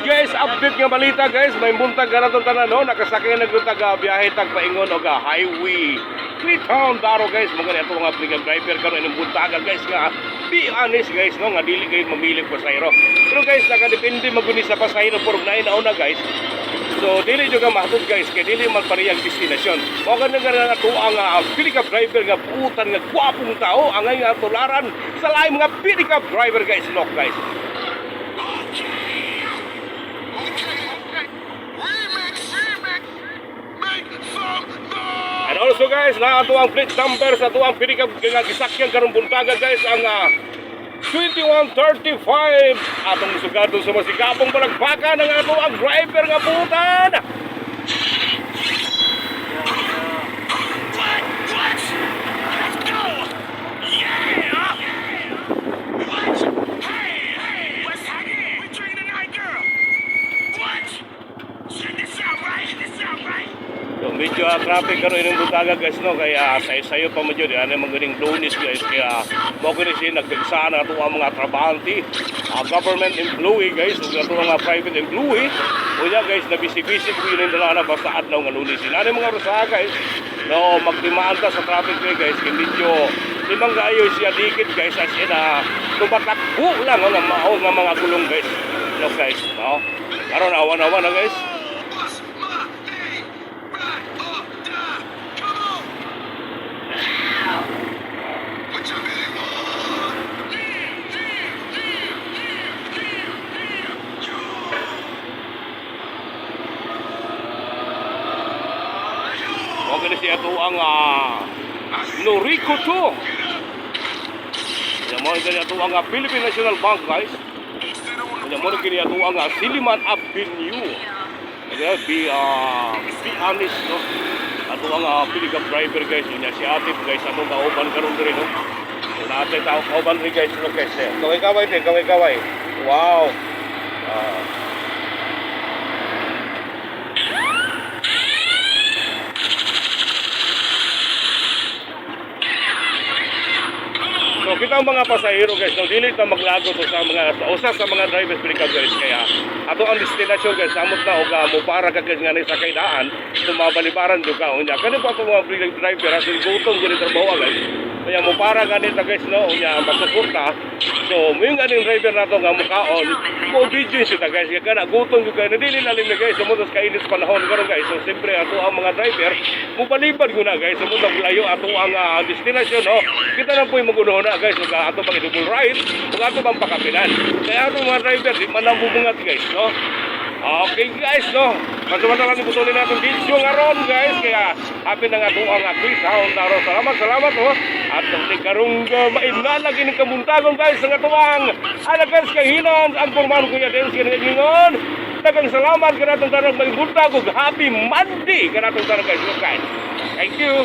guys, update nga balita guys, may buntag ka na itong tanan no, nakasakay na nagbuntag biyahe tag paingon o highway Freetown Daro guys, mga ito mga aplikang driver ka rin ng buntaga guys nga, be honest guys no, nga dili kayo mamili pasayro. Pero guys, nakadepende maguni sa pasayro por na guys. So dili nyo ka mahatod guys, kaya dili man parehang destinasyon. Mga nga na ito ang pick-up driver nga putan nga gwapong tao, ang nga tularan sa laing mga pick-up driver guys, look guys. And also guys, na ato ang plate number sa ato ang pick-up nga gisakyan karong buntaga guys, ang 2135 atong sugado sa masigapong balagbakan ng ato ang driver nga putan. Medyo traffic karon ining butaga guys no, kaya sayo pa medyo di ana magaling lunis guys, kaya mo gani siya nagdagsa na ato ang mga trabahante, government employee guys ug ato mga private employee unya guys na busy-busy ko yun dala na basta adlaw nga lunis. Ana mga rusa guys no, magtimaan ta sa traffic guys, kay medyo limang gayo siya dikit guys as in tumatakbo lang nga mao nga mga gulong guys no guys no, karon awan-awan na guys. Okay na siya ito ang Noriko 2. Yan mo na ito ang Philippine National Bank guys. Yan mo na ito ang Siliman Avenue. Kaya be honest no. Ito ang pick-up driver guys. Yan si Atip guys. Anong kauban karon rin no. Natin kauban rin guys. No guys. Kaway-kaway din. Kaway-kaway. Wow. So kita ang mga pasahero guys, no, dili ta maglago to sa mga usa sa mga drivers pick-up guys, kaya ato ang destinasyon guys, samot na og mo para ka guys nga sa kaidaan, sumabalibaran jud ka unya. Kani pa to mga driver asin gutom gani trabaho guys. Kaya mo para gani ta guys no, unya masuporta. So ming aning driver nato nga mukaon, mo video siya guys, kaya kana gutom jud ka dili lalim na guys, sumunod ka inis panahon karon guys. So siyempre ato ang mga driver mo balibad guna guys, sumunod layo ato ang destinasyon no. Kita na po'y magunaw na guys, ug ato pang double ride, ug ato pang pakapilan. Kaya ato mga driver di man ang bubungat guys no. Okay guys no, masamantala ni butunin natin video ngaron guys, kaya happy na nga ito ang Freetown Daro. Salamat ho. At ni karong mainalagi ni kamuntagon guys nga tuwang alagas kahinan ang porman kuya Dennis kinagingon. Daghang salamat kanatong tarong magbuntag ug happy Monday kanatong tarong guys. Thank you.